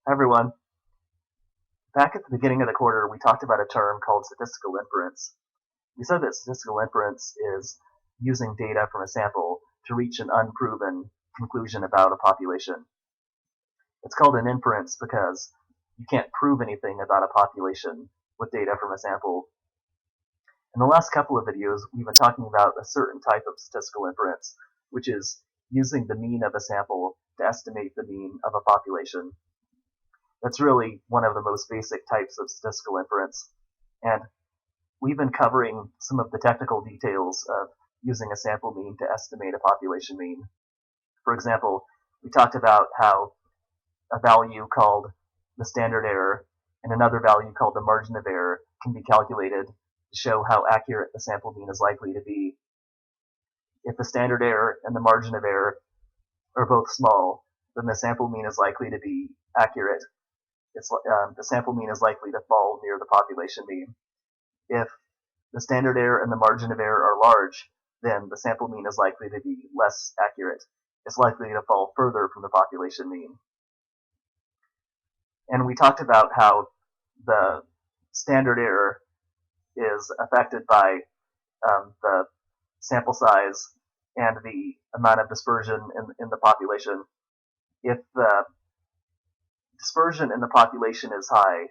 Hi everyone. Back at the beginning of the quarter, we talked about a term called statistical inference. We said that statistical inference is using data from a sample to reach an unproven conclusion about a population. It's called an inference because you can't prove anything about a population with data from a sample. In the last couple of videos, we've been talking about a certain type of statistical inference, which is using the mean of a sample to estimate the mean of a population. That's really one of the most basic types of statistical inference. And we've been covering some of the technical details of using a sample mean to estimate a population mean. For example, we talked about how a value called the standard error and another value called the margin of error can be calculated to show how accurate the sample mean is likely to be. If the standard error and the margin of error are both small, then the sample mean is likely to be accurate. The sample mean is likely to fall near the population mean. If the standard error and the margin of error are large, then the sample mean is likely to be less accurate. It's likely to fall further from the population mean. And we talked about how the standard error is affected by the sample size and the amount of dispersion in the population. If the dispersion in the population is high,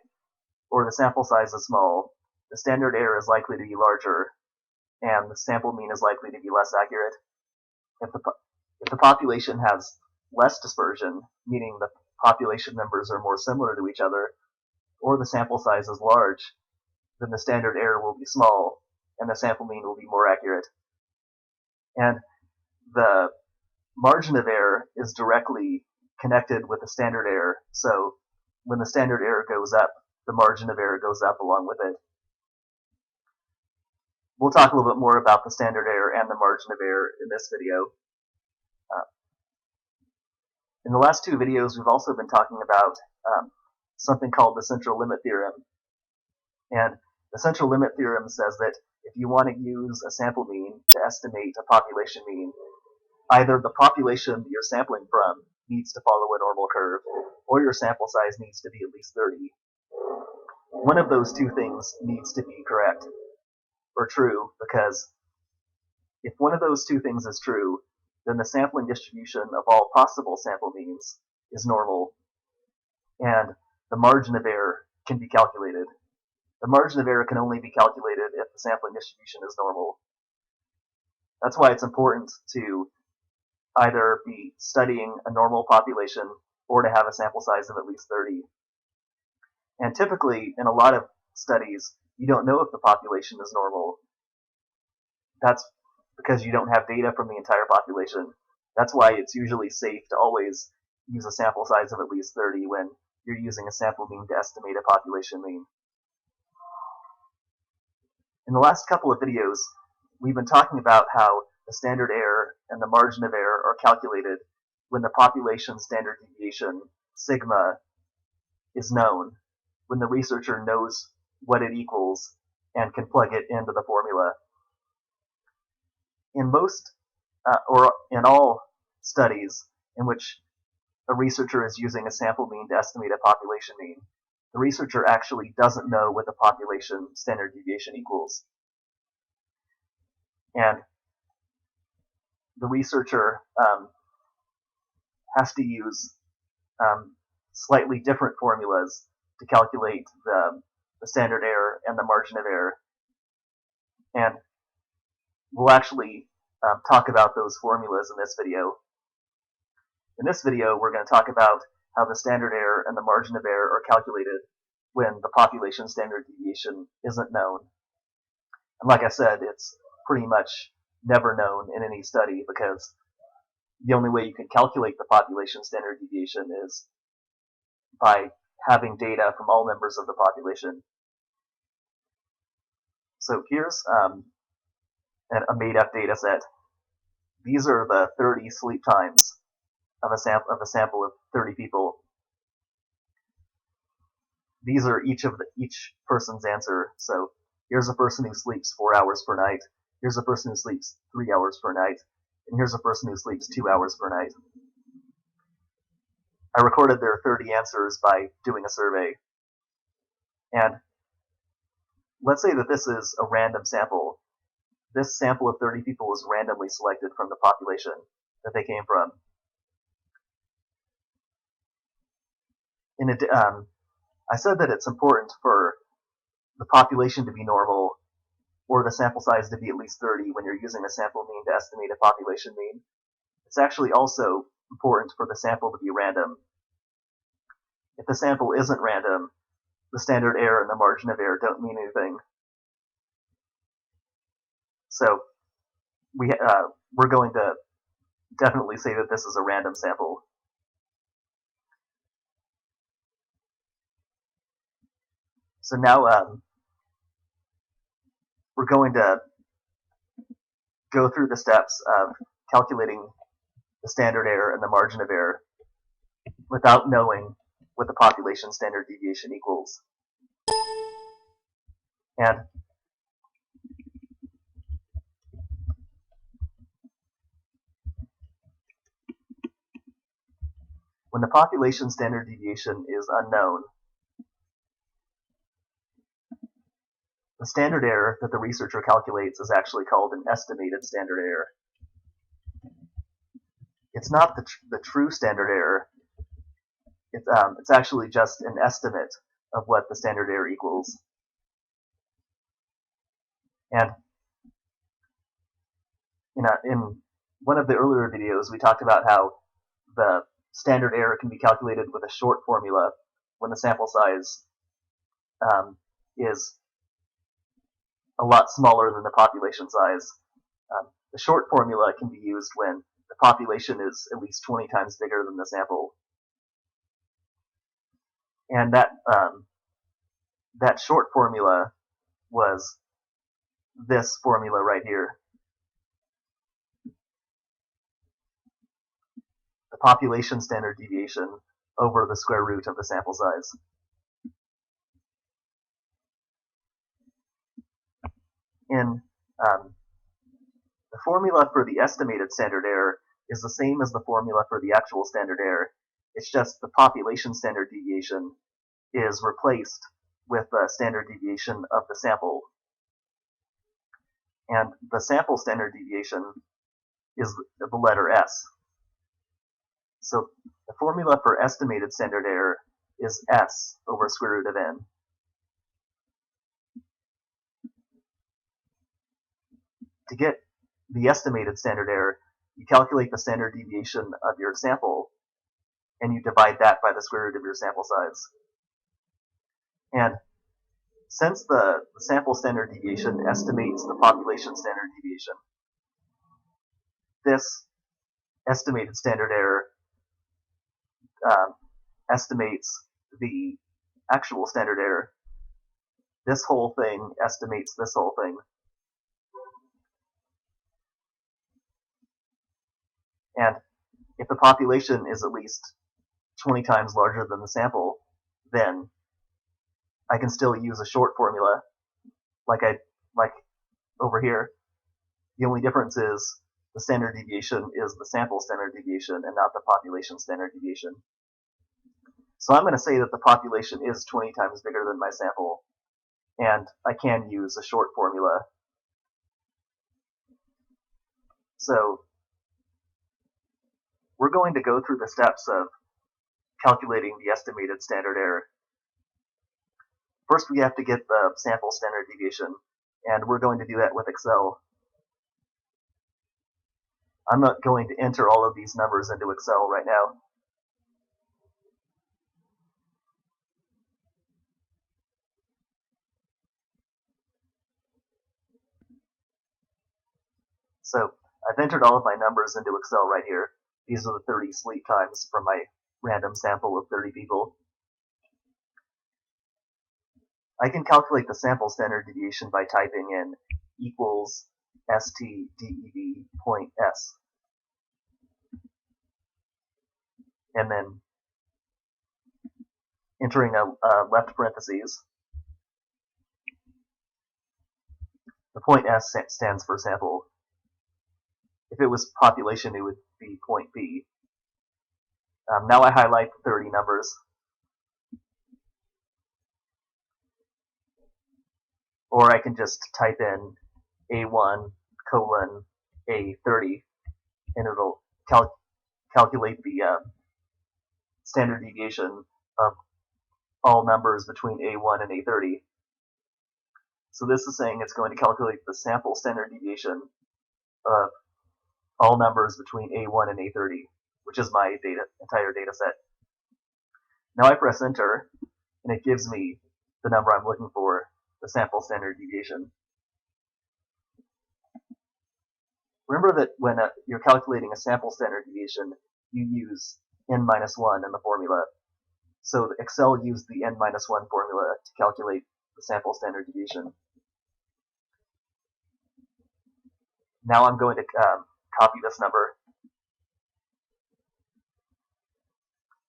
or the sample size is small, the standard error is likely to be larger, and the sample mean is likely to be less accurate. If the population has less dispersion, meaning the population members are more similar to each other, or the sample size is large, then the standard error will be small, and the sample mean will be more accurate. And the margin of error is directly connected with the standard error, so when the standard error goes up, the margin of error goes up along with it. We'll talk a little bit more about the standard error and the margin of error in this video. In the last two videos, we've also been talking about something called the central limit theorem. And the central limit theorem says that if you want to use a sample mean to estimate a population mean, either the population that you're sampling from needs to follow a normal curve, or your sample size needs to be at least 30. One of those two things needs to be correct or true, because if one of those two things is true, then the sampling distribution of all possible sample means is normal, and the margin of error can be calculated. The margin of error can only be calculated if the sampling distribution is normal. That's why it's important to either be studying a normal population or to have a sample size of at least 30. And typically, in a lot of studies, you don't know if the population is normal. That's because you don't have data from the entire population. That's why it's usually safe to always use a sample size of at least 30 when you're using a sample mean to estimate a population mean. In the last couple of videos, we've been talking about how the standard error and the margin of error are calculated when the population standard deviation, sigma, is known, when the researcher knows what it equals and can plug it into the formula. In most, or in all studies in which a researcher is using a sample mean to estimate a population mean, the researcher actually doesn't know what the population standard deviation equals. And the researcher has to use slightly different formulas to calculate the standard error and the margin of error. And we'll actually talk about those formulas in this video. In this video, we're going to talk about how the standard error and the margin of error are calculated when the population standard deviation isn't known. And like I said, it's pretty much never known in any study, because the only way you can calculate the population standard deviation is by having data from all members of the population. So here's a made-up data set. These are the 30 sleep times of a sample of 30 people. These are each person's answer. So here's a person who sleeps 4 hours per night. Here's a person who sleeps 3 hours per night. And here's a person who sleeps 2 hours per night. I recorded their 30 answers by doing a survey. And let's say that this is a random sample. This sample of 30 people was randomly selected from the population that they came from. I said that it's important for the population to be normal, or the sample size to be at least 30 when you're using a sample mean to estimate a population mean. It's actually also important for the sample to be random. If the sample isn't random, the standard error and the margin of error don't mean anything. So we're going to definitely say that this is a random sample. So now we're going to go through the steps of calculating the standard error and the margin of error without knowing what the population standard deviation equals. And when the population standard deviation is unknown, the standard error that the researcher calculates is actually called an estimated standard error. It's not the true standard error. It's actually just an estimate of what the standard error equals. And in one of the earlier videos, we talked about how the standard error can be calculated with a short formula when the sample size is a lot smaller than the population size. The short formula can be used when the population is at least 20 times bigger than the sample. And that short formula was this formula right here. The population standard deviation over the square root of the sample size. In the formula for the estimated standard error is the same as the formula for the actual standard error. It's just the population standard deviation is replaced with the standard deviation of the sample. And the sample standard deviation is the letter S. So the formula for estimated standard error is S over square root of n. To get the estimated standard error, you calculate the standard deviation of your sample, and you divide that by the square root of your sample size. And since the sample standard deviation estimates the population standard deviation, this estimated standard error estimates the actual standard error. This whole thing estimates this whole thing. And if the population is at least 20 times larger than the sample, then I can still use a short formula like over here. The only difference is the standard deviation is the sample standard deviation and not the population standard deviation. So I'm going to say that the population is 20 times bigger than my sample, and I can use a short formula. So we're going to go through the steps of calculating the estimated standard error. First, we have to get the sample standard deviation, and we're going to do that with Excel. I'm not going to enter all of these numbers into Excel right now. So I've entered all of my numbers into Excel right here. These are the 30 sleep times from my random sample of 30 people. I can calculate the sample standard deviation by typing in equals stdev point s. And then entering a left parentheses. The point s stands for sample. If it was population, it would be point b. Now I highlight the 30 numbers, or I can just type in A1 colon A30, and it'll calculate the standard deviation of all numbers between A1 and A30. So this is saying it's going to calculate the sample standard deviation of all numbers between A1 and A30, which is my entire data set. Now I press enter, and it gives me the number I'm looking for, the sample standard deviation. Remember that when you're calculating a sample standard deviation, you use n-1 in the formula. So Excel used the n-1 formula to calculate the sample standard deviation. Now I'm going to copy this number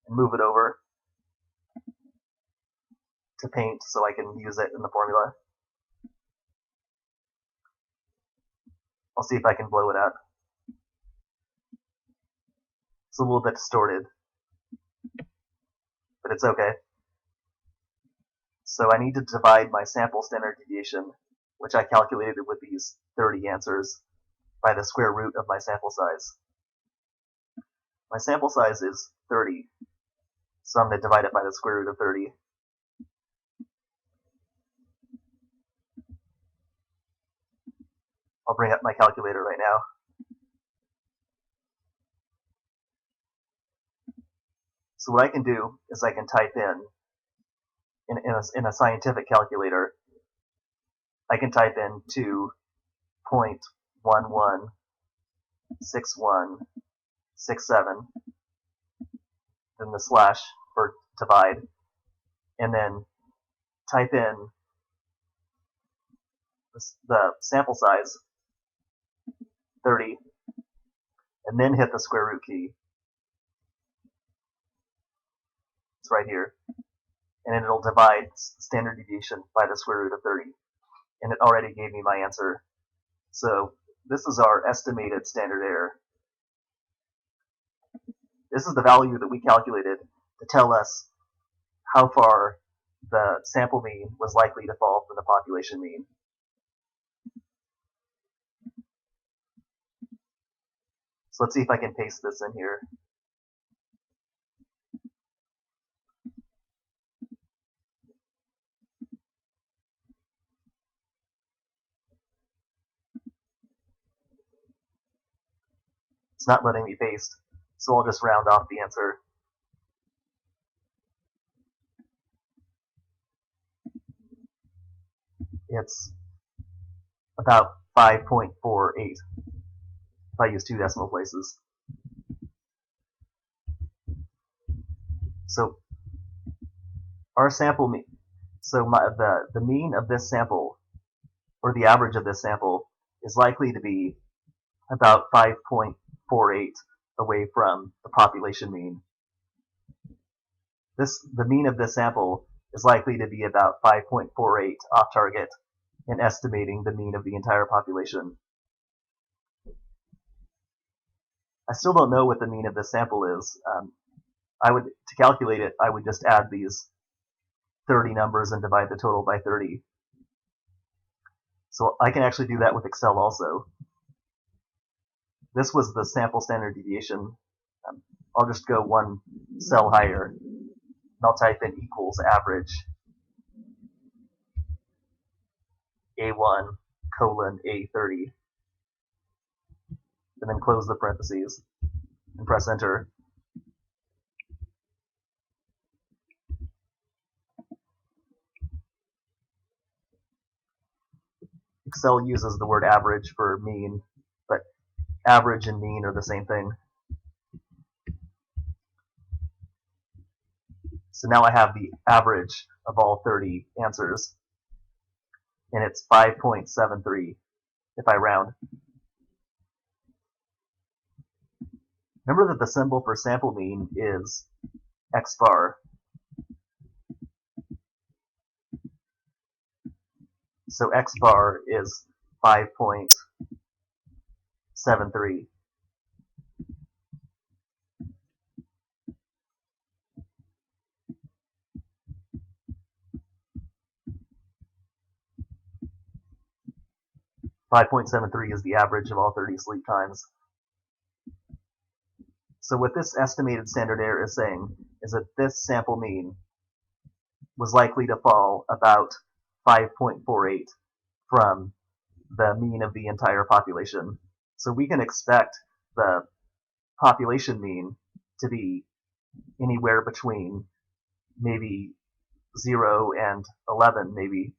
and move it over to Paint so I can use it in the formula. I'll see if I can blow it out. It's a little bit distorted, but it's okay. So I need to divide my sample standard deviation, which I calculated with these 30 answers, by the square root of my sample size. My sample size is 30, so I'm going to divide it by the square root of 30. I'll bring up my calculator right now. So what I can do is I can type in a scientific calculator, I can type in 2.116167, then the slash for divide, and then type in the sample size, 30, and then hit the square root key. It's right here. And it'll divide standard deviation by the square root of 30. And it already gave me my answer. So this is our estimated standard error. This is the value that we calculated to tell us how far the sample mean was likely to fall from the population mean. So let's see if I can paste this in here. It's not letting me paste, so I'll just round off the answer. It's about 5.48 if I use 2 decimal places. So our sample mean, so the mean of this sample, or the average of this sample, is likely to be about 5.48 away from the population mean. The mean of this sample is likely to be about 5.48 off target in estimating the mean of the entire population. I still don't know what the mean of this sample is. To calculate it, I would just add these 30 numbers and divide the total by 30. So I can actually do that with Excel also. This was the sample standard deviation. I'll just go one cell higher, and I'll type in equals average A1 colon A30, and then close the parentheses and press enter. Excel uses the word average for mean, but average and mean are the same thing. So now I have the average of all 30 answers, and it's 5.73 if I round. Remember that the symbol for sample mean is X bar. So X bar is 5.73. 5.73 is the average of all 30 sleep times. So what this estimated standard error is saying is that this sample mean was likely to fall about 5.48 from the mean of the entire population. So we can expect the population mean to be anywhere between maybe 0 and 11, maybe,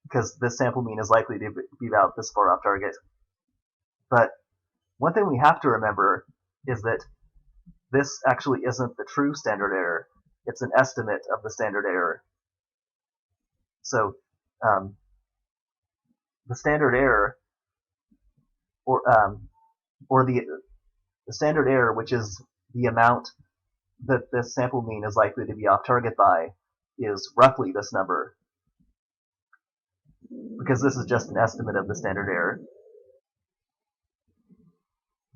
because this sample mean is likely to be about this far off target. But one thing we have to remember is that this actually isn't the true standard error. It's an estimate of the standard error. So the standard error, or the standard error, which is the amount that this sample mean is likely to be off target by, is roughly this number, because this is just an estimate of the standard error.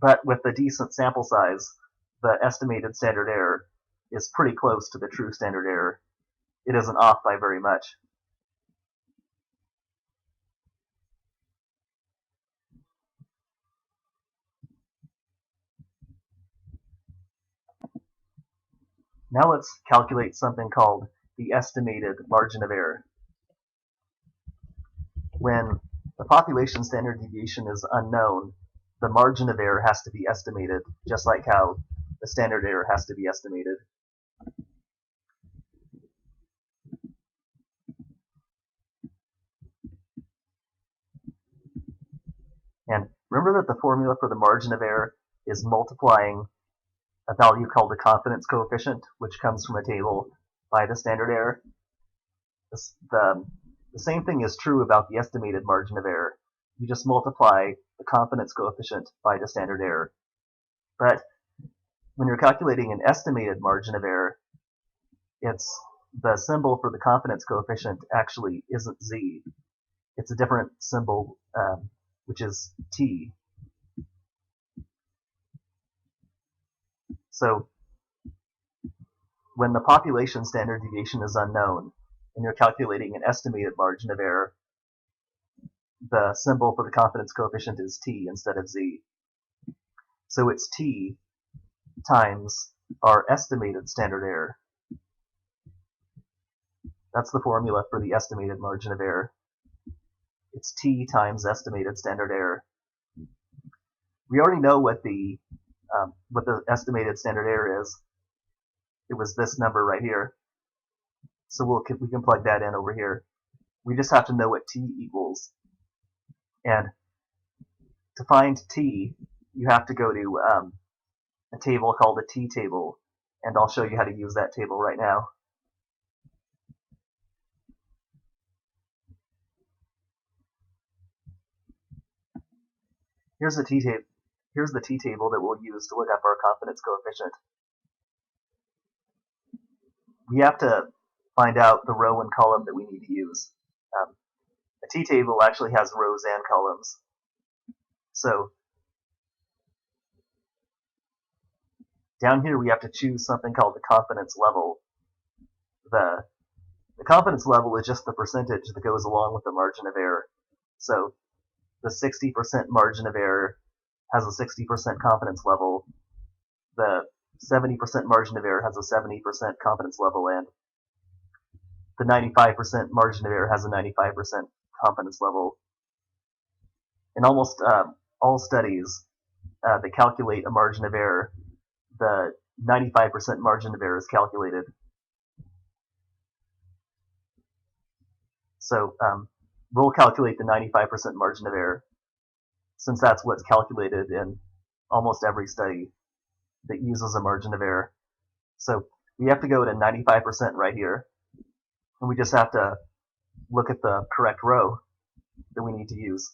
But with a decent sample size, the estimated standard error is pretty close to the true standard error. It isn't off by very much. Now let's calculate something called the estimated margin of error. When the population standard deviation is unknown, the margin of error has to be estimated, just like how the standard error has to be estimated. And remember that the formula for the margin of error is multiplying a value called the confidence coefficient, which comes from a table, by the standard error. The same thing is true about the estimated margin of error. You just multiply the confidence coefficient by the standard error. But when you're calculating an estimated margin of error, it's the symbol for the confidence coefficient actually isn't z. It's a different symbol, which is t. So when the population standard deviation is unknown, and you're calculating an estimated margin of error, the symbol for the confidence coefficient is t instead of z. So it's t times our estimated standard error. That's the formula for the estimated margin of error. It's t times estimated standard error. We already know what the estimated standard error is. It was this number right here. So we can plug that in over here. We just have to know what t equals. And to find t, you have to go to a table called a t table, and I'll show you how to use that table right now. Here's the t table that we'll use to look up our confidence coefficient. We have to find out the row and column that we need to use. A t table actually has rows and columns. So down here we have to choose something called the confidence level. The confidence level is just the percentage that goes along with the margin of error. So the 60% margin of error has a 60% confidence level. The 70% margin of error has a 70% confidence level, and the 95% margin of error has a 95% confidence level. In almost all studies that calculate a margin of error, the 95% margin of error is calculated. So we'll calculate the 95% margin of error, since that's what's calculated in almost every study that uses a margin of error. So we have to go to 95% right here, and we just have to look at the correct row that we need to use.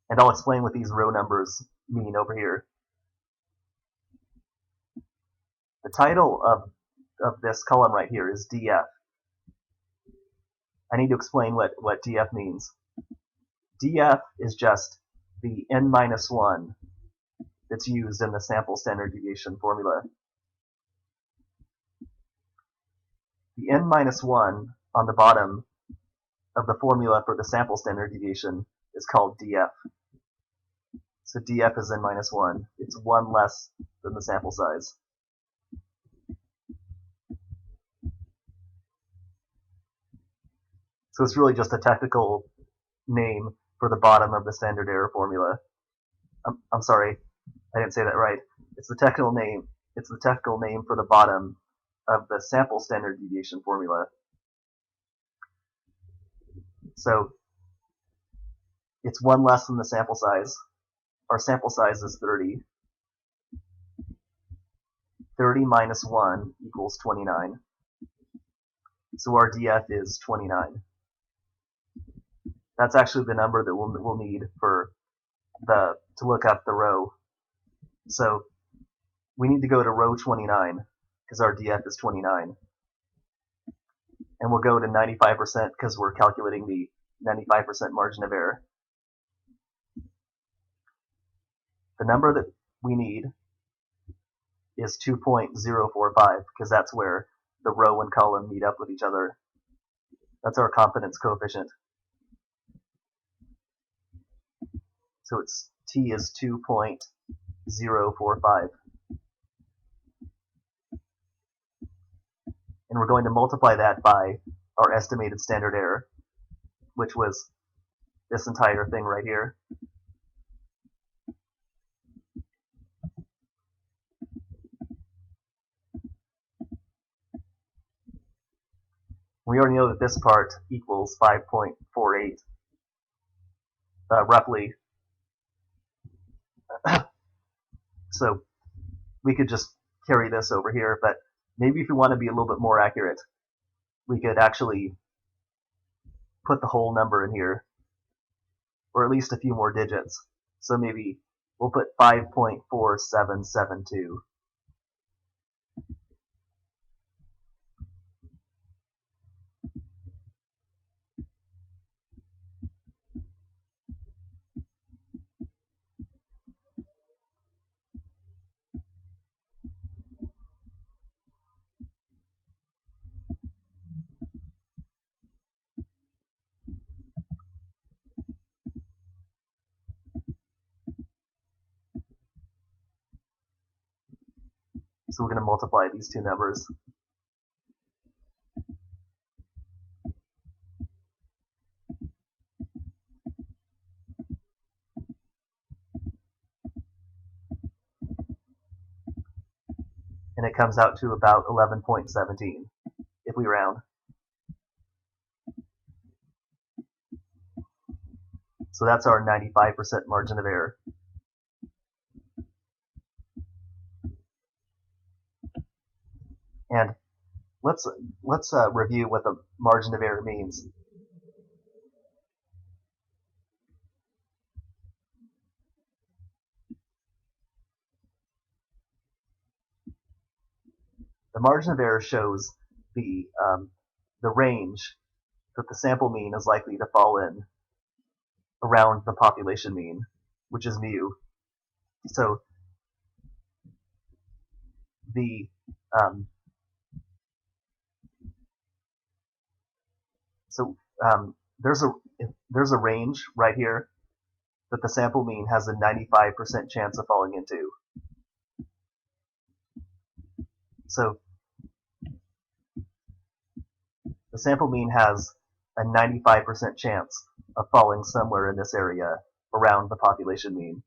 And I'll explain what these row numbers mean over here. The title of this column right here is df. I need to explain what df means. df is just the n-1 that's used in the sample standard deviation formula. The n-1 on the bottom of the formula for the sample standard deviation is called df. So df is n minus 1. It's 1 less than the sample size. So it's really just a technical name for the bottom of the standard error formula. I'm sorry, I didn't say that right. It's the technical name. It's the technical name for the bottom of the sample standard deviation formula. So it's 1 less than the sample size. Our sample size is 30. 30 minus 1 equals 29. So our df is 29. That's actually the number that we'll need for to look up the row. So we need to go to row 29 because our df is 29. And we'll go to 95% because we're calculating the 95% margin of error. The number that we need is 2.045 because that's where the row and column meet up with each other. That's our confidence coefficient. So it's t is 2.045. And we're going to multiply that by our estimated standard error, which was this entire thing right here. We already know that this part equals 5.48, roughly. So we could just carry this over here, but maybe if we want to be a little bit more accurate, we could actually put the whole number in here, or at least a few more digits. So maybe we'll put 5.4772. So we're going to multiply these two numbers. And it comes out to about 11.17 if we round. So that's our 95% margin of error. And let's review what the margin of error means. The margin of error shows the range that the sample mean is likely to fall in around the population mean, which is mu. So the there's a range right here that the sample mean has a 95% chance of falling into. So the sample mean has a 95% chance of falling somewhere in this area around the population mean.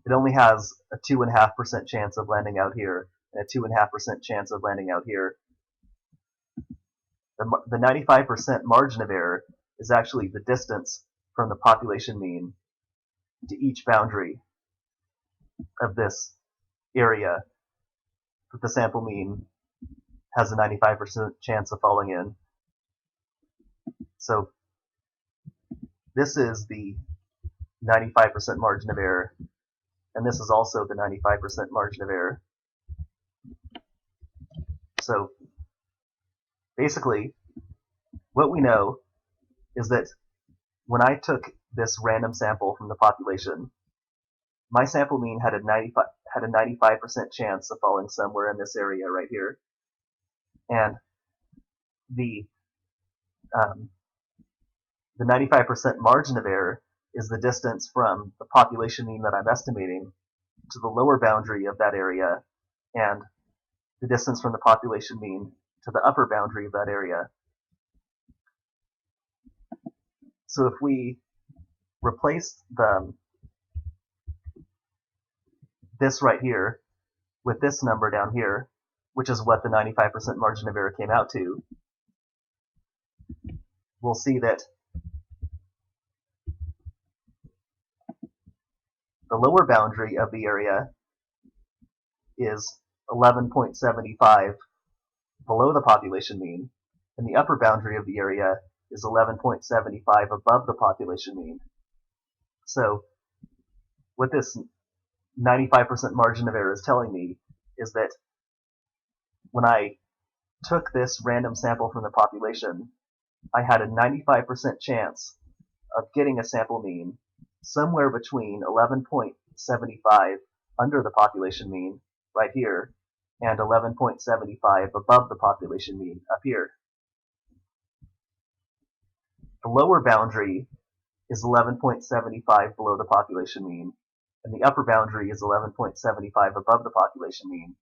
It only has a 2.5% chance of landing out here and a 2.5% chance of landing out here. The 95% margin of error is actually the distance from the population mean to each boundary of this area that the sample mean has a 95% chance of falling in. So this is the 95% margin of error, and this is also the 95% margin of error. So basically, what we know is that when I took this random sample from the population, my sample mean had a 95% chance of falling somewhere in this area right here. And the um, the 95% margin of error is the distance from the population mean that I'm estimating to the lower boundary of that area, and the distance from the population mean to the upper boundary of that area. So if we replace this right here with this number down here, which is what the 95% margin of error came out to, we'll see that the lower boundary of the area is 11.75 below the population mean, and the upper boundary of the area is 11.75 above the population mean. So what this 95% margin of error is telling me is that when I took this random sample from the population, I had a 95% chance of getting a sample mean somewhere between 11.75 under the population mean right here and 11.75 above the population mean up here. The lower boundary is 11.75 below the population mean, and the upper boundary is 11.75 above the population mean.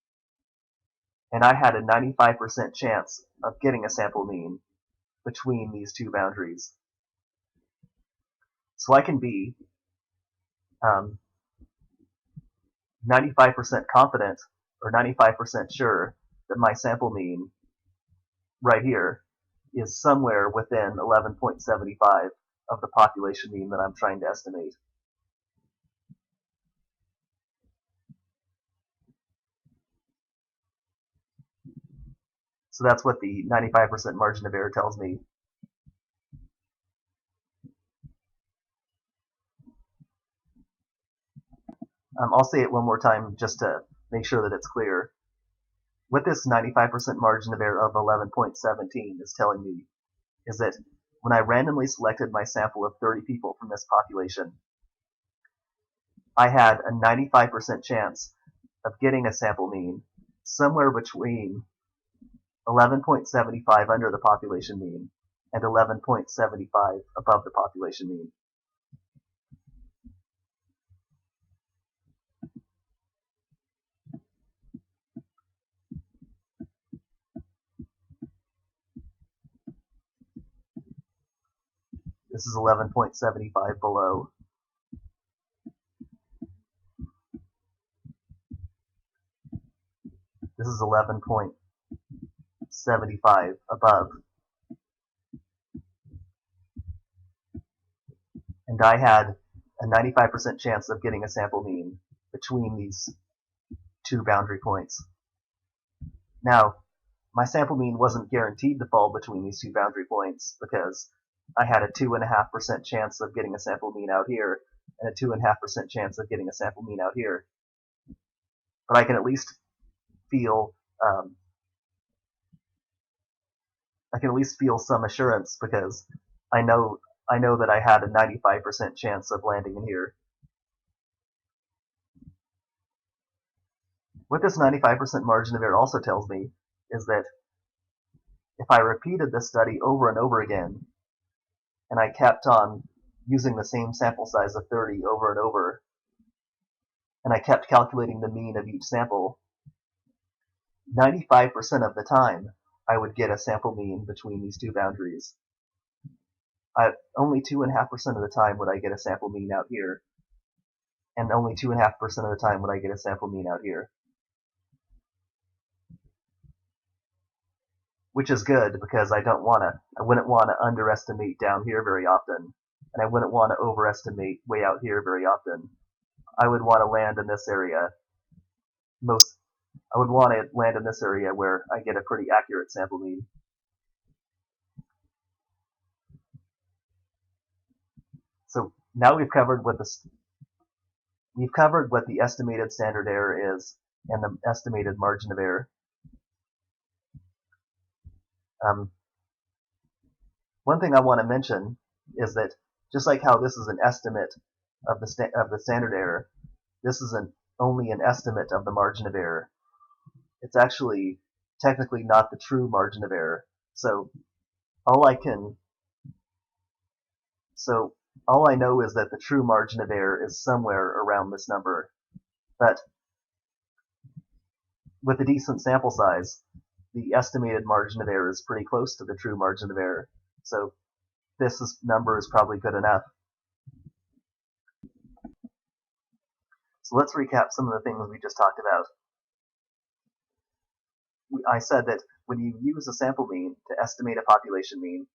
And I had a 95% chance of getting a sample mean between these two boundaries. So I can be 95% confident or 95% sure that my sample mean right here is somewhere within 11.75 of the population mean that I'm trying to estimate. So that's what the 95% margin of error tells me. I'll say it one more time just to make sure that it's clear. What this 95% margin of error of 11.17 is telling me is that when I randomly selected my sample of 30 people from this population, I had a 95% chance of getting a sample mean somewhere between 11.75 under the population mean and 11.75 above the population mean. This is 11.75 below. This is 11.75 above. And I had a 95% chance of getting a sample mean between these two boundary points. Now, my sample mean wasn't guaranteed to fall between these two boundary points because I had a 2.5% chance of getting a sample mean out here and a 2.5% chance of getting a sample mean out here. But I can at least feel some assurance because I know that I had a 95% chance of landing in here. What this 95% margin of error also tells me is that if I repeated this study over and over again, and I kept on using the same sample size of 30 over and over, and I kept calculating the mean of each sample, 95% of the time I would get a sample mean between these two boundaries. Only 2.5% of the time would I get a sample mean out here, and only 2.5% of the time would I get a sample mean out here. Which is good because I wouldn't want to underestimate down here very often, and I wouldn't want to overestimate way out here very often. I would want to land in this area where I get a pretty accurate sample mean. So now we've covered what the estimated standard error is and the estimated margin of error. One thing I want to mention is that just like how this is an estimate of the standard error, this is only an estimate of the margin of error. It's actually technically not the true margin of error So all I know is that the true margin of error is somewhere around this number. But with a decent sample size, the estimated margin of error is pretty close to the true margin of error. So this number is probably good enough. So let's recap some of the things we just talked about. I said that when you use a sample mean to estimate a population mean,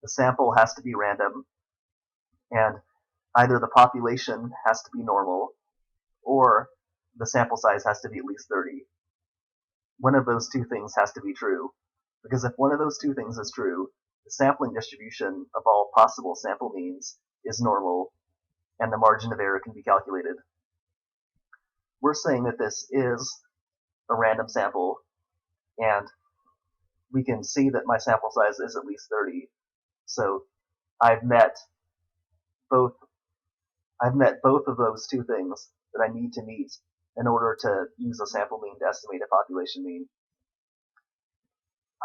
the sample has to be random, and either the population has to be normal, or the sample size has to be at least 30. One of those two things has to be true, because if one of those two things is true, the sampling distribution of all possible sample means is normal, and the margin of error can be calculated. We're saying that this is a random sample, and we can see that my sample size is at least 30. So I've met both of those two things that I need to meet in order to use a sample mean to estimate a population mean.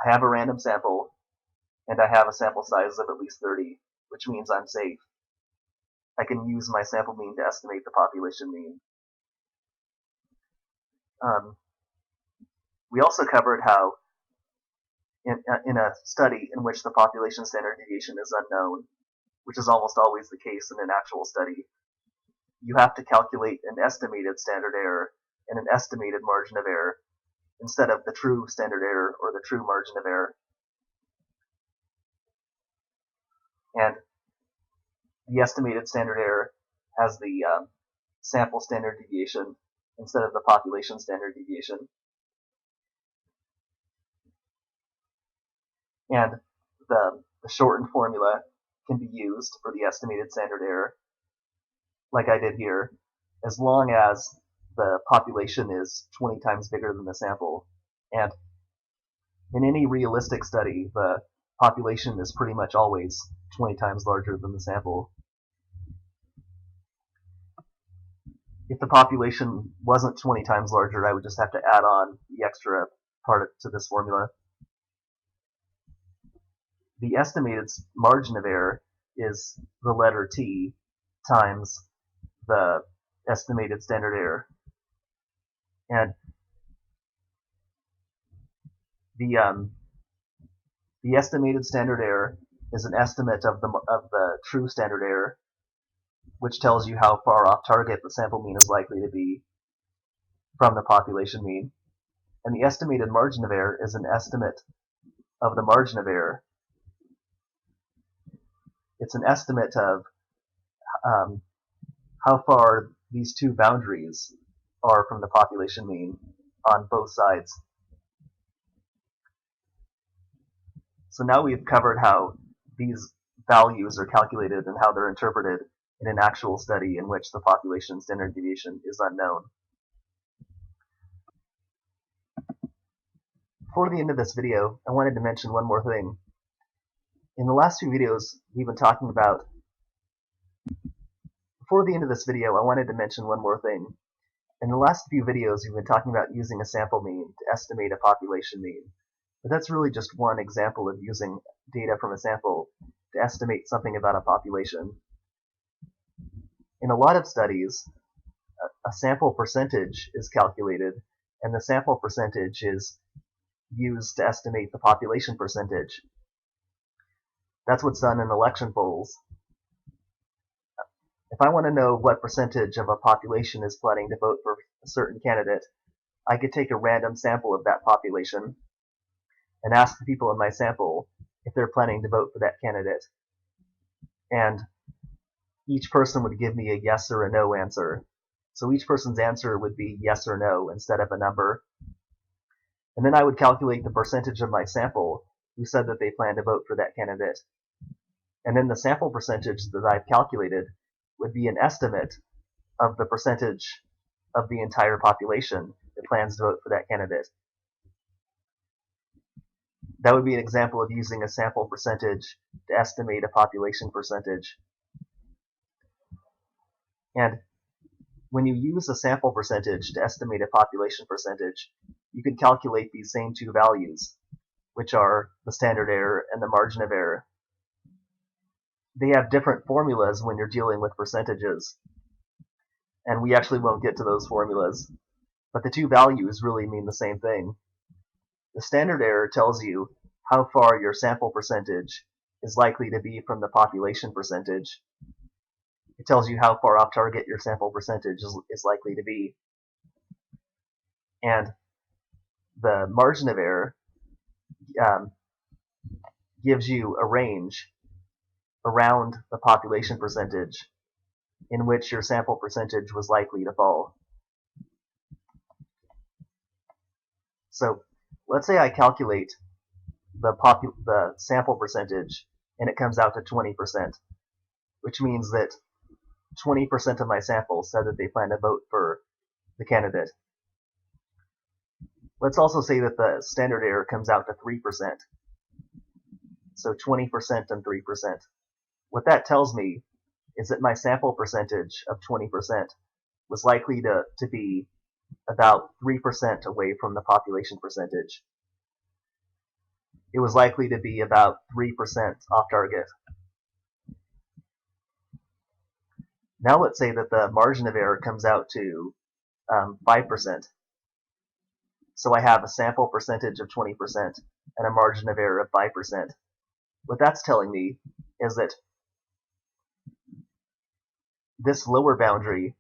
I have a random sample, and I have a sample size of at least 30, which means I'm safe. I can use my sample mean to estimate the population mean. We also covered how in a study in which the population standard deviation is unknown, which is almost always the case in an actual study, you have to calculate an estimated standard error and an estimated margin of error instead of the true standard error or the true margin of error. And the estimated standard error has the sample standard deviation instead of the population standard deviation. And the shortened formula can be used for the estimated standard error, like I did here, as long as the population is 20 times bigger than the sample. And in any realistic study, the population is pretty much always 20 times larger than the sample. If the population wasn't 20 times larger, I would just have to add on the extra part to this formula. The estimated margin of error is the letter t times the estimated standard error. And the estimated standard error is an estimate of the true standard error, which tells you how far off target the sample mean is likely to be from the population mean. And the estimated margin of error is an estimate of the margin of error. It's an estimate of how far these two boundaries are from the population mean on both sides. So now we've covered how these values are calculated and how they're interpreted in an actual study in which the population standard deviation is unknown. Before the end of this video, I wanted to mention one more thing. In the last few videos, we've been talking about... Before the end of this video, I wanted to mention one more thing. In the last few videos, we've been talking about using a sample mean to estimate a population mean. But that's really just one example of using data from a sample to estimate something about a population. In a lot of studies, a sample percentage is calculated, and the sample percentage is used to estimate the population percentage. That's what's done in election polls. If I want to know what percentage of a population is planning to vote for a certain candidate, I could take a random sample of that population and ask the people in my sample if they're planning to vote for that candidate. And each person would give me a yes or a no answer. So each person's answer would be yes or no instead of a number. And then I would calculate the percentage of my sample who said that they plan to vote for that candidate. And then the sample percentage that I've calculated would be an estimate of the percentage of the entire population that plans to vote for that candidate. That would be an example of using a sample percentage to estimate a population percentage. And when you use a sample percentage to estimate a population percentage, you can calculate these same two values. which are the standard error and the margin of error. They have different formulas when you're dealing with percentages, and we actually won't get to those formulas, but the two values really mean the same thing. The standard error tells you how far your sample percentage is likely to be from the population percentage. It tells you how far off target your sample percentage is likely to be. And the margin of error gives you a range around the population percentage in which your sample percentage was likely to fall. So let's say I calculate the sample percentage and it comes out to 20%, which means that 20% of my sample said that they plan to vote for the candidate. Let's also say that the standard error comes out to 3%. So 20% and 3%. What that tells me is that my sample percentage of 20% was likely to be about 3% away from the population percentage. It was likely to be about 3% off target. Now let's say that the margin of error comes out to 5%. So I have a sample percentage of 20% and a margin of error of 5%. What that's telling me is that this lower boundary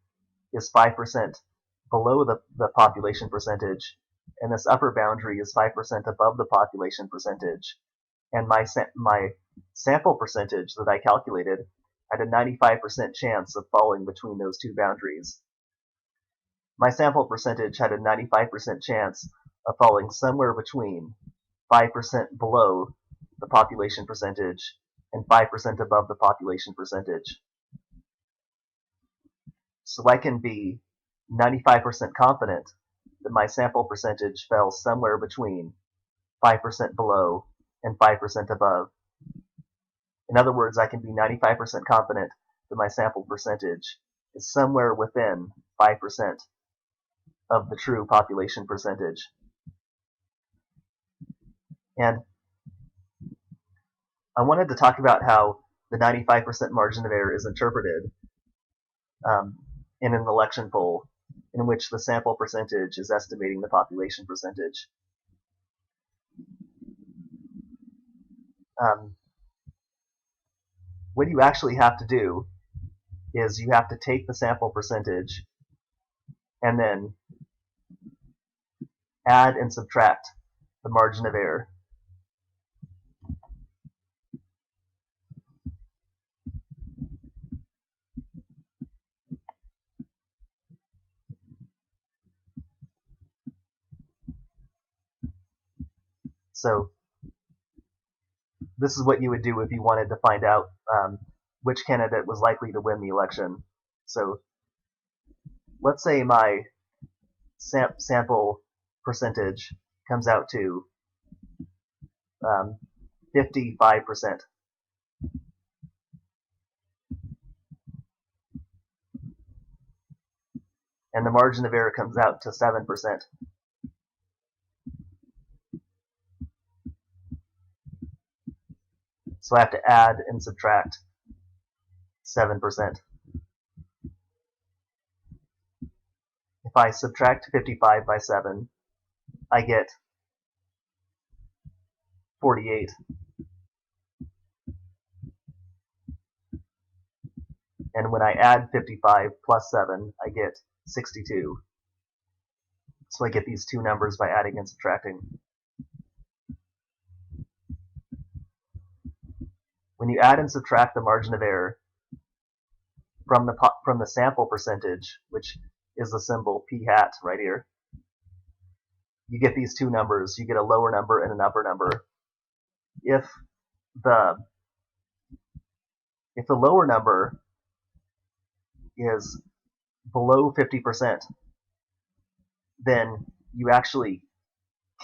is 5% below the population percentage, and this upper boundary is 5% above the population percentage. And my sample percentage that I calculated had a 95% chance of falling between those two boundaries. My sample percentage had a 95% chance of falling somewhere between 5% below the population percentage and 5% above the population percentage. So I can be 95% confident that my sample percentage fell somewhere between 5% below and 5% above. In other words, I can be 95% confident that my sample percentage is somewhere within 5% of the true population percentage. And I wanted to talk about how the 95% margin of error is interpreted in an election poll in which the sample percentage is estimating the population percentage. What you actually have to do is you have to take the sample percentage and then add and subtract the margin of error. So this is what you would do if you wanted to find out which candidate was likely to win the election. So let's say my sample percentage comes out to 55%. And the margin of error comes out to 7%. So I have to add and subtract 7%. If I subtract 55 by 7, I get 48. And when I add 55 plus 7, I get 62. So I get these two numbers by adding and subtracting. When you add and subtract the margin of error from the sample percentage, which is the symbol p hat right here, you get these two numbers. You get a lower number and an upper number. If the lower number is below 50%, then you actually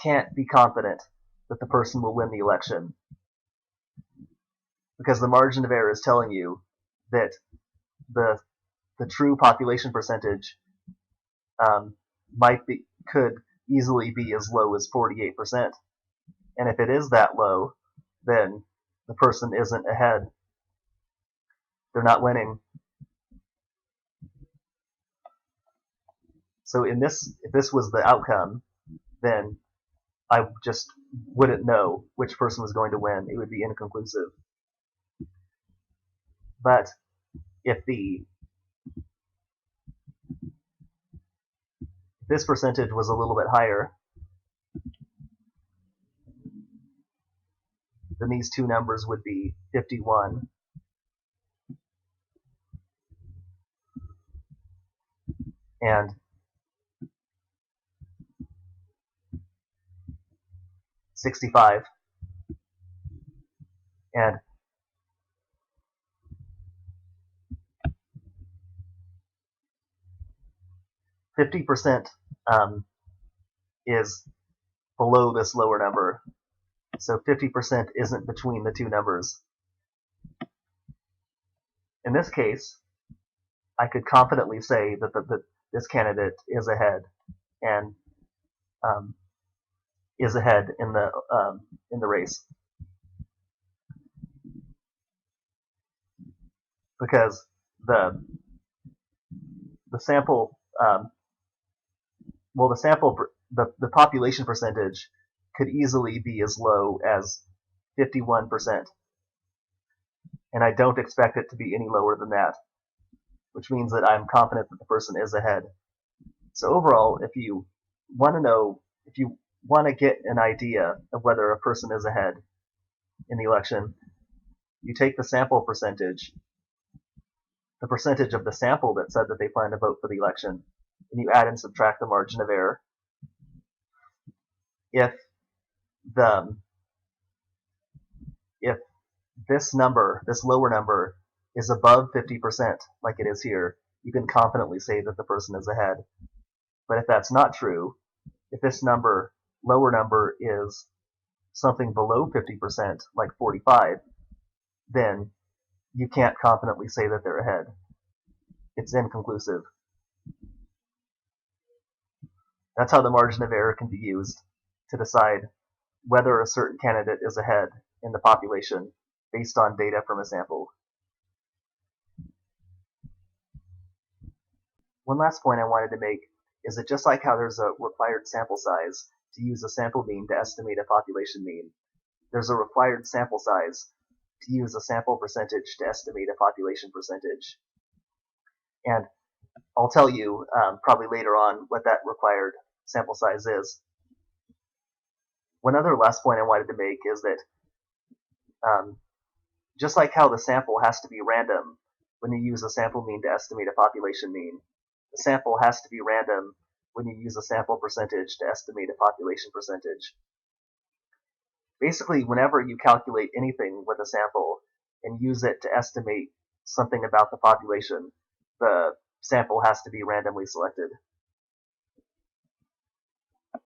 can't be confident that the person will win the election, because the margin of error is telling you that the true population percentage could easily be as low as 48%. And if it is that low, then the person isn't ahead. They're not winning. So if this was the outcome, then I just wouldn't know which person was going to win. It would be inconclusive. But if this percentage was a little bit higher, then these two numbers would be 51 and 65. And %50 is below this lower number. So 50% isn't between the two numbers. In this case, I could confidently say that this candidate is ahead and is ahead in the race, because the sample the population percentage could easily be as low as 51%, and I don't expect it to be any lower than that, which means that I'm confident that the person is ahead. So overall, if you want to get an idea of whether a person is ahead in the election, you take the sample percentage, the percentage of the sample that said that they plan to vote for the election, and you add and subtract the margin of error. If this lower number, is above 50%, like it is here, you can confidently say that the person is ahead. But if that's not true, if this lower number is something below 50%, like 45, then you can't confidently say that they're ahead. It's inconclusive. That's how the margin of error can be used to decide whether a certain candidate is ahead in the population based on data from a sample. One last point I wanted to make is that just like how there's a required sample size to use a sample mean to estimate a population mean, there's a required sample size to use a sample percentage to estimate a population percentage. And I'll tell you probably later on what that required sample size is. One other last point I wanted to make is that just like how the sample has to be random when you use a sample mean to estimate a population mean, the sample has to be random when you use a sample percentage to estimate a population percentage. Basically, whenever you calculate anything with a sample and use it to estimate something about the population, the sample has to be randomly selected.